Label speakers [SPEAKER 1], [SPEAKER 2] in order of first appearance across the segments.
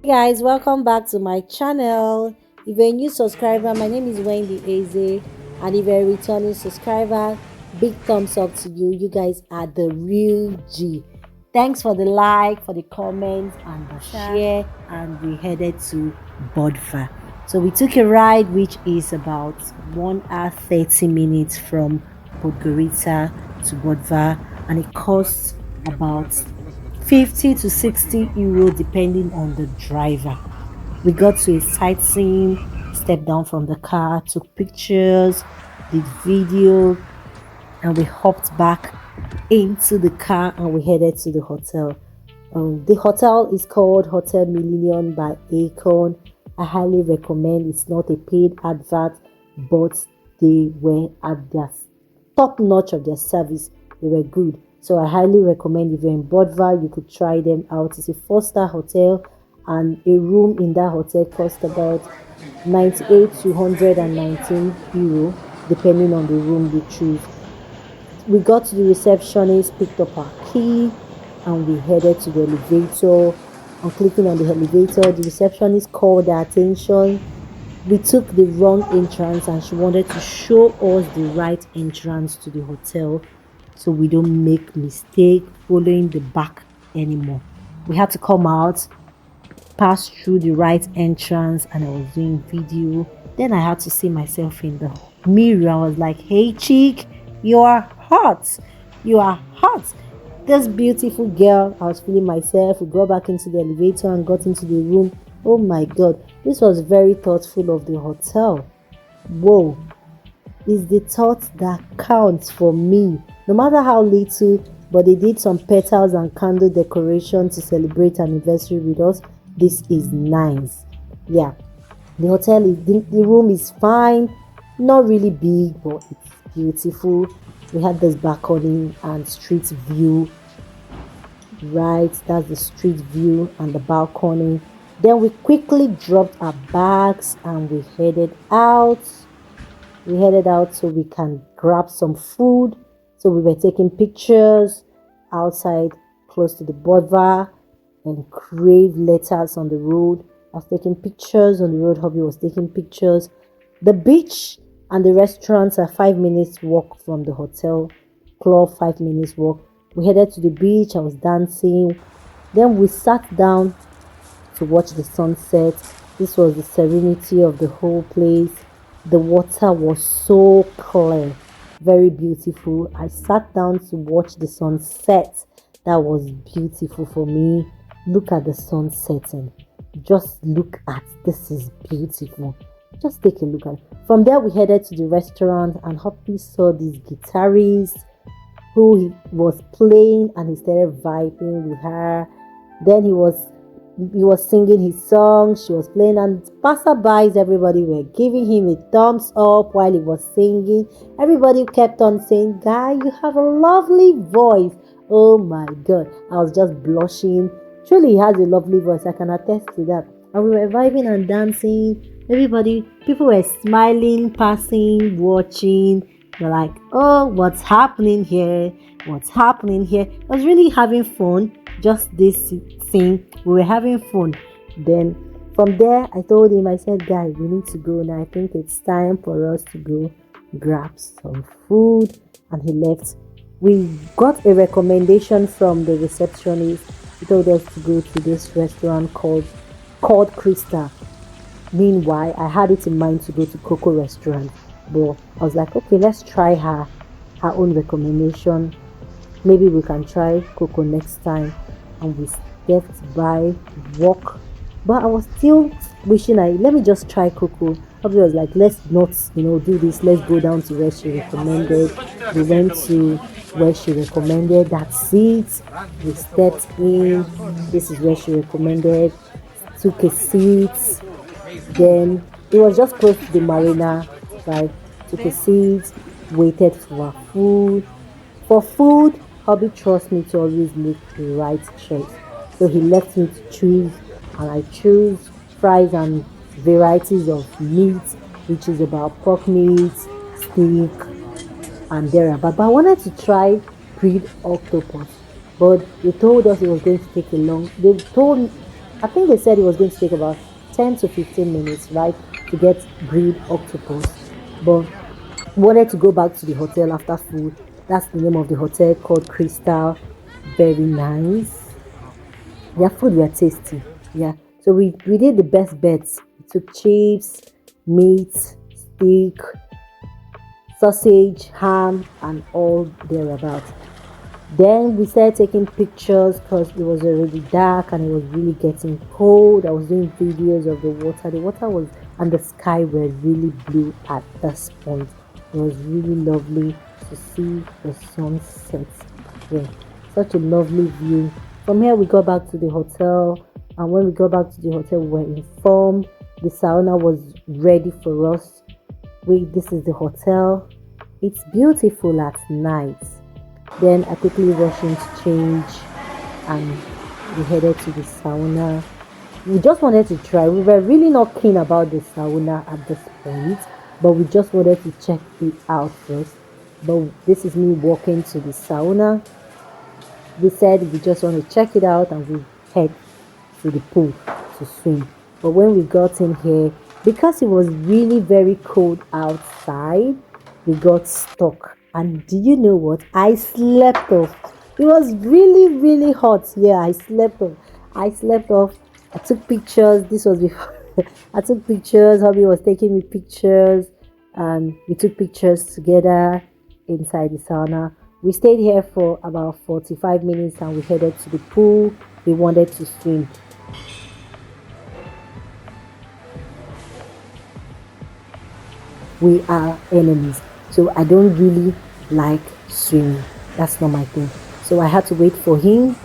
[SPEAKER 1] Guys, welcome back to my channel. If you're a new subscriber, my name is Wendy Eze, and if you're a returning subscriber, big thumbs up to you. You guys are the real G. Thanks for the like, for the comments, and the share. And we headed to Bodva. So we took a ride, which is about 1 hour 30 minutes from Podgorica to Bodva, and it costs about 50 to 60 euro depending on the driver. We got to a sightseeing, stepped down from the car, took pictures, did video, and we hopped back into the car and we headed to the hotel. The hotel is called Hotel Millennium by Akon. I highly recommend. It's not a paid advert, but they were at their top notch of their service. They were good. So I highly recommend. If you're in Bodva, you could try them out. It's a 4-star hotel, and a room in that hotel cost about 98 to 119 euro, depending on the room you choose. We got to the receptionist, picked up our key, and we headed to the elevator. On clicking on the elevator, the receptionist called our attention. We took the wrong entrance, and she wanted to show us the right entrance to the hotel so we don't make mistake following the back anymore. We had to come out, pass through the right entrance, and I was doing video. Then I had to see myself in the mirror. I was like, hey chick, you are hot, you are hot. This beautiful girl. I was feeling myself. We got back into the elevator and got into the room. Oh my god, this was very thoughtful of the hotel. Whoa, it's the thought that counts for me, no matter how little. But they did some petals and candle decoration to celebrate anniversary with us. This is nice. Yeah, the hotel is the room is fine, not really big, but it's beautiful. We had this balcony and street view. Right, that's the street view and the balcony. Then we quickly dropped our bags and we headed out. So we can grab some food. So we were taking pictures outside close to the Bodva and crave letters on the road. I was taking pictures on the road. Hobby was taking pictures. The beach and the restaurants are 5 minutes walk from the hotel. Club 5 minutes walk. We headed to the beach. I was dancing. Then we sat down to watch the sunset. This was the serenity of the whole place. The water was so clear, very beautiful. I sat down to watch the sunset. That was beautiful for me. Look at the sun setting. Just look at this, is beautiful. Just take a look at it. From there, we headed to the restaurant, and Hoppy saw this guitarist who he was playing, and he started vibing with her. Then he was singing his song, she was playing, and passerbys, everybody were giving him a thumbs up while he was singing. Everybody kept on saying, guy, you have a lovely voice. Oh my god, I was just blushing. Truly, he has a lovely voice, I can attest to that. And we were vibing and dancing. People were smiling, passing, watching. They're like, oh, what's happening here? What's happening here? I was really having fun. Just this thing, we were having fun. Then from there, I told him, I said, guy, we need to go now. I think it's time for us to go grab some food. And he left. We got a recommendation from the receptionist. He told us to go to this restaurant called Krista. Meanwhile, I had it in mind to go to Coco restaurant, but I was like, okay, let's try her own recommendation. Maybe we can try Coco next time. And we stepped by, walk. But I was still wishing let me just try Coco. Probably was like, let's not, do this. Let's go down to where she recommended. We went to where she recommended that seat. We stepped in. This is where she recommended. Took a seat. Then it was just close to the marina. Right? Took a seat. Waited for our food. For food, Hobby trusts me to always make the right choice. So he left me to choose, and I chose fries and varieties of meat, which is about pork meat, steak, and thereabout. But I wanted to try grilled octopus, but they told us it was going to take a long. They told I think they said it was going to take about 10 to 15 minutes, right, to get grilled octopus. But wanted to go back to the hotel after food. That's the name of the hotel, called Crystal. Very nice. Their food were tasty. Yeah. So we did the best bets. We took chips, meat, steak, sausage, ham, and all thereabouts. Then we started taking pictures because it was already dark and it was really getting cold. I was doing videos of the water. The water was and the sky were really blue at this point. It was really lovely to see the sunset. Yeah, such a lovely view. From here, we got back to the hotel, and when we got back to the hotel, we were informed the sauna was ready for us. Wait, this is the hotel. It's beautiful at night. Then I quickly rushed in to change and we headed to the sauna. We just wanted to try. We were really not keen about the sauna at this point, but we just wanted to check it out first. But this is me walking to the sauna. We said we just want to check it out and we head to the pool to swim. But when we got in here, because it was really very cold outside, we got stuck. And do you know what? I slept off. It was really, really hot. Yeah, I slept off. I slept off. I took pictures. This was before I took pictures. Hubby was taking me pictures, and we took pictures together inside the sauna. We stayed here for about 45 minutes and we headed to the pool. We wanted to swim. We are enemies. So I don't really like swimming. That's not my thing. So I had to wait for him.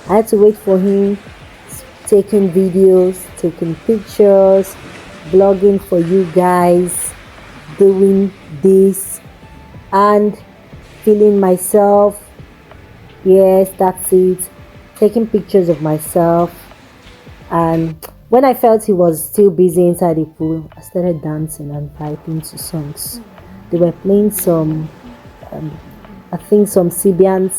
[SPEAKER 1] I had to wait for him, taking videos, taking pictures, blogging for you guys, doing this and feeling myself. Yes, that's it. Taking pictures of myself. And when I felt he was still busy inside the pool, I started dancing and vibing to songs. They were playing some, I think some Serbian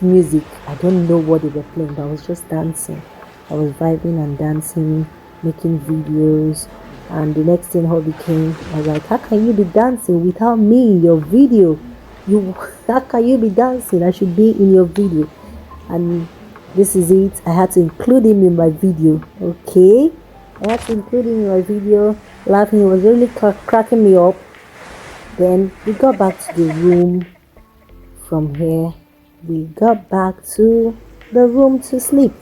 [SPEAKER 1] music. I don't know what they were playing, but I was just dancing. I was vibing and dancing, making videos. And the next thing hobby came, I was like, how can you be dancing without me in your video? You, how can you be dancing? I should be in your video. And this is it. I had to include him in my video. Okay, I had to include him in my video. Laughing, it was really cracking me up. Then we got back to the room. From here, we got back to the room to sleep.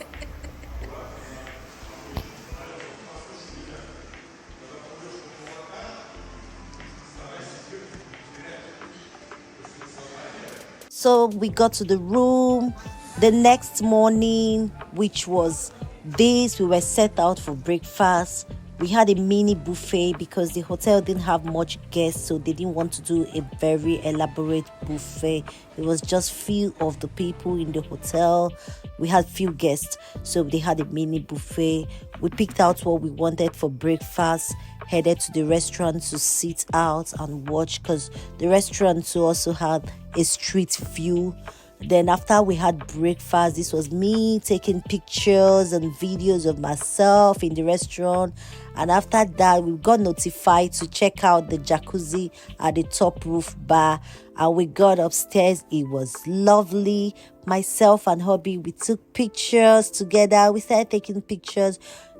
[SPEAKER 1] So we got to the room the next morning, which was this. We were set out for breakfast. We had a mini buffet because the hotel didn't have much guests, so they didn't want to do a very elaborate buffet. It was just few of the people in the hotel. We had few guests, so they had a mini buffet. We picked out what we wanted for breakfast, headed to the restaurant to sit out and watch because the restaurant also had a street view. Then after we had breakfast, this was me taking pictures and videos of myself in the restaurant. And after that, we got notified to check out the jacuzzi at the top roof bar. And we got upstairs. It was lovely. Myself and hubby, we took pictures together. We started taking pictures.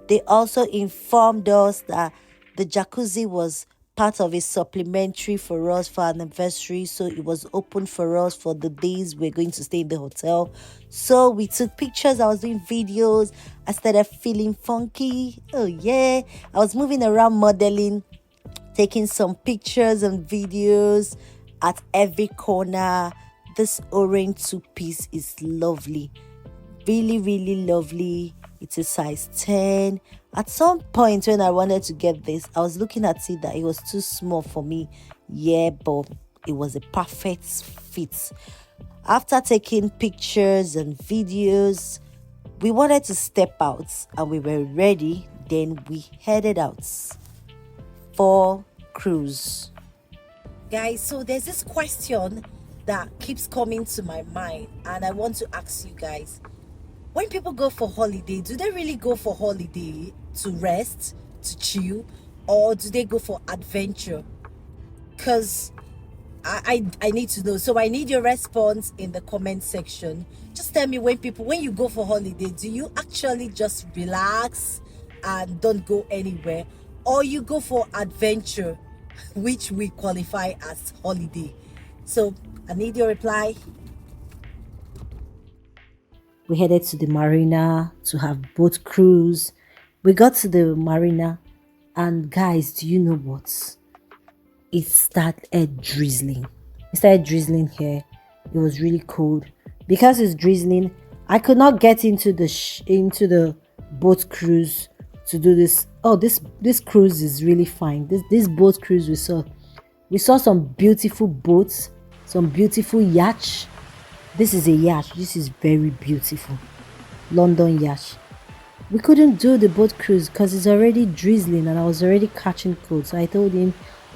[SPEAKER 1] They also informed us that the jacuzzi was part of a supplementary for us for our anniversary, so it was open for us for the days we're going to stay in the hotel. So we took pictures. I was doing videos. I started feeling funky. Oh yeah, I was moving around modeling, taking some pictures and videos at every corner. This orange two-piece is lovely, really, really lovely. It's a size 10. At some point when I wanted to get this, I was looking at it that it was too small for me. Yeah, but it was a perfect fit. After taking pictures and videos, we wanted to step out and we were ready. Then we headed out for cruise. Guys, so there's this question that keeps coming to my mind and I want to ask you guys.
[SPEAKER 2] when people go for holiday, do they really go for holiday to rest, to chill, or do they go for adventure? Because I need to know. So I need your response in the comment section. Just tell me, when you go for holiday, do you actually just relax and don't go anywhere, or you go for adventure, which we qualify as holiday? So I need your reply.
[SPEAKER 1] We headed to the marina to have boat cruise. We got to the marina, and guys, do you know what? It started drizzling. It started drizzling here. It was really cold. Because it's drizzling, I could not get into the boat cruise to do this. Oh, this cruise is really fine. This boat cruise we saw some beautiful boats, some beautiful yacht. This is a yacht. This is very beautiful. London yacht. We couldn't do the boat cruise because it's already drizzling and I was already catching cold. So I told him,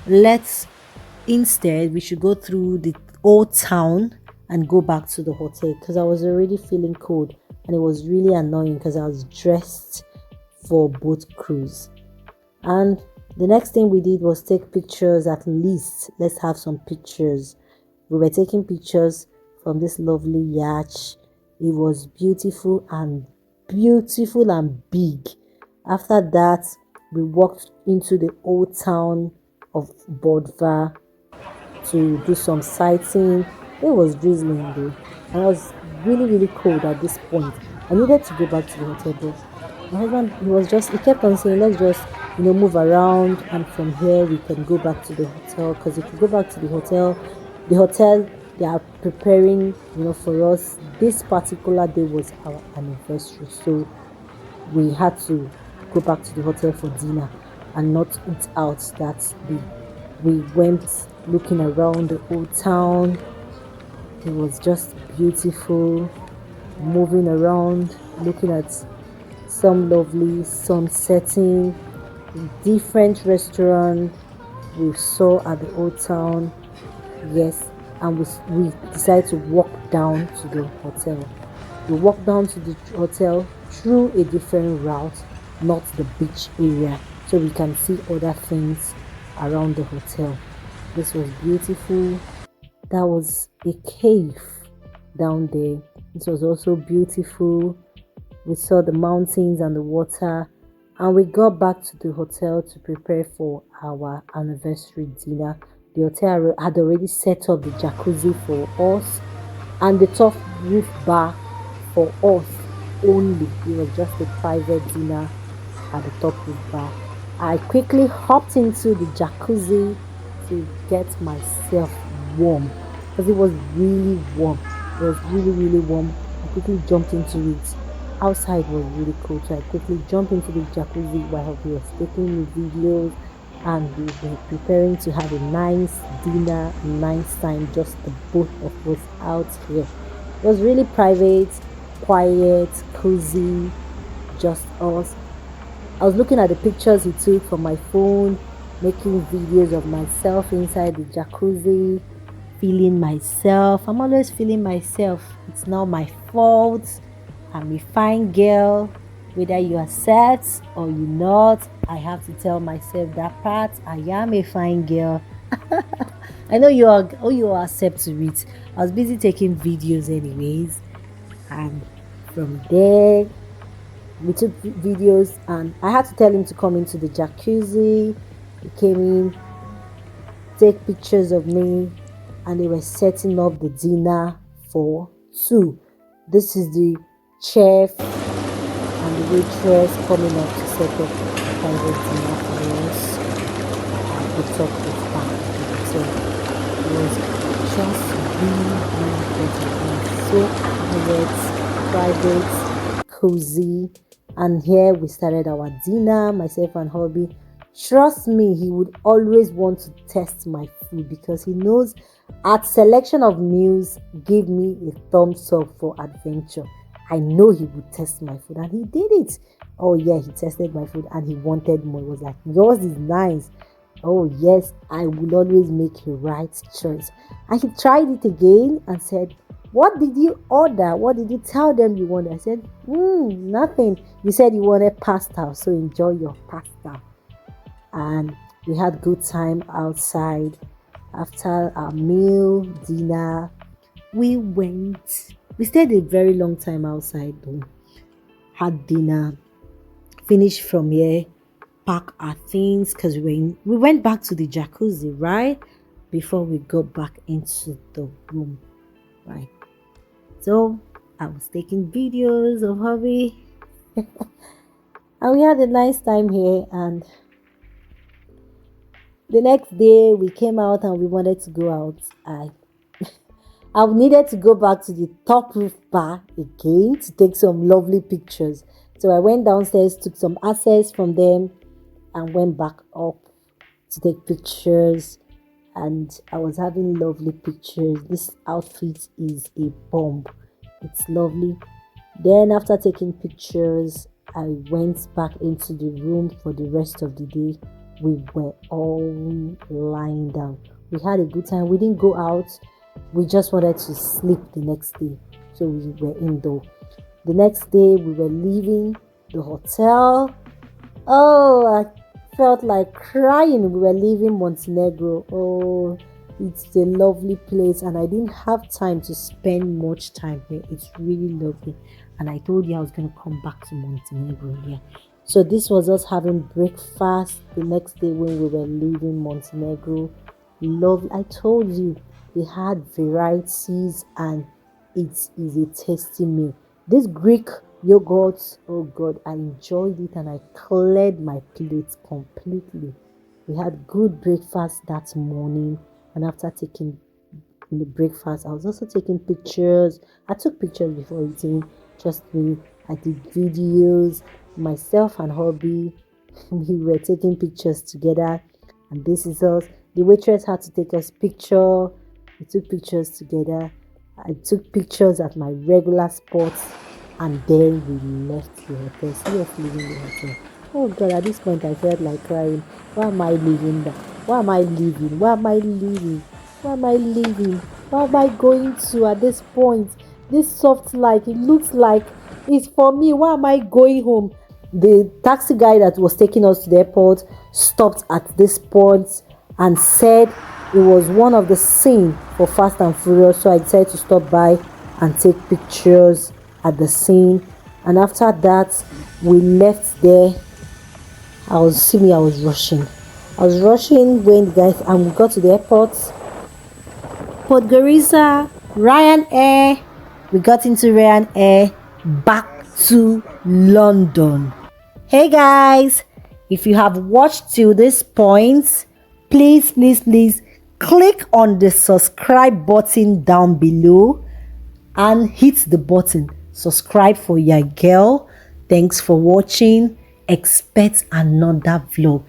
[SPEAKER 1] let's instead we should go through the old town and go back to the hotel because I was already feeling cold and it was really annoying because I was dressed for boat cruise. And the next thing we did was take pictures. At least let's have some pictures. We were taking pictures from this lovely yacht. It was beautiful and big. After that, we walked into the old town of Bodva to do some sightseeing. It was drizzling though, and I was really cold at this point. I needed to go back to the hotel, but my husband he kept on saying, let's just move around, and from here we can go back to the hotel. Because if we go back to the hotel they are preparing for us. This particular day was our anniversary, so we had to go back to the hotel for dinner and not eat out that day. We went looking around the old town. It was just beautiful, moving around, looking at some lovely sun setting, different restaurant we saw at the old town. Yes, and we decided to walk down to the hotel. We walked down to the hotel through a different route, not the beach area, so we can see other things around the hotel. This was beautiful. That was a cave down there. This was also beautiful. We saw the mountains and the water, and we got back to the hotel to prepare for our anniversary dinner. The hotel had already set up the jacuzzi for us and the top roof bar for us only. It was just a private dinner at the top roof bar. I quickly hopped into the jacuzzi to get myself warm because it was really warm. It was really warm. I quickly jumped into it. Outside was really cold, so I quickly jumped into the jacuzzi while he was taking videos, and we were preparing to have a nice dinner, nice time, just the both of us out here. It was really private, quiet, cozy, just us. I was looking at the pictures he took from my phone, making videos of myself inside the jacuzzi, feeling myself. I'm always feeling myself. It's not my fault. I'm a fine girl. Whether you accept or you not, I have to tell myself that part. I am a fine girl. I know you are accept to it. I was busy taking videos anyways, and from there we took videos, and I had to tell him to come into the jacuzzi. He came in, take pictures of me, and they were setting up the dinner for two. This is the chef and the waitress coming up to set up a private dinner for us at the top of the bar of the hotel. It was just really beautiful. It was so private, cozy, and here we started our dinner, myself and hubby. Trust me, he would always want to test my food because he knows at selection of meals, give me a thumbs up for adventure. I know he would test my food, and he did it. Oh yeah, he tested my food and he wanted more. He was like, yours is nice. Oh yes, I will always make a right choice. And he tried it again and said, What did you order? What did you tell them you wanted? I said, nothing. You said you wanted pasta, so enjoy your pasta. And we had good time outside. After our meal, dinner, we stayed a very long time outside though. Had dinner, finished from here, pack our things because we went back to the jacuzzi, right? Before we got back into the room, right? So I was taking videos of hubby and we had a nice time here. And the next day we came out and we wanted to go out. I needed to go back to the top roof bar again to take some lovely pictures. So I went downstairs, took some access from them, and went back up to take pictures. And I was having lovely pictures. This outfit is a bomb. It's lovely. Then after taking pictures, I went back into the room for the rest of the day. We were all lying down. We had a good time. We didn't go out. We just wanted to sleep the next day. So we were indoor. The next day we were leaving the hotel. Oh, I felt like crying. We were leaving Montenegro. Oh, it's a lovely place, and I didn't have time to spend much time here. It's really lovely. And I told you I was going to come back to Montenegro. Yeah. So this was us having breakfast the next day when we were leaving Montenegro. Love. I told you they had varieties, and it is a tasty meal. This Greek yogurt, oh God, I enjoyed it and I cleared my plate completely. We had good breakfast that morning, and after taking the breakfast, I was also taking pictures. I took pictures before eating, just me. I did videos, myself and hubby. We were taking pictures together, and this is us. The waitress had to take us picture. We took pictures together. I took pictures at my regular spots, and then we left the hotel. Seriously, leaving the hotel. Oh God, at this point I felt like crying. Why am I leaving that? Why am I leaving? Why am I leaving? Why am I leaving? Why am I going to at this point? This soft life, it looks like it's for me. Why am I going home? The taxi guy that was taking us to the airport stopped at this point and said it was one of the scene for Fast and Furious. So I decided to stop by and take pictures at the scene. And after that, we left there. I was rushing. I was rushing when the guys and we got to the airport. Podgorica, Ryanair. We got into Ryanair back to London. Hey guys, if you have watched till this point, please click on the subscribe button down below and hit the button. Subscribe for your girl. Thanks for watching. Expect another vlog.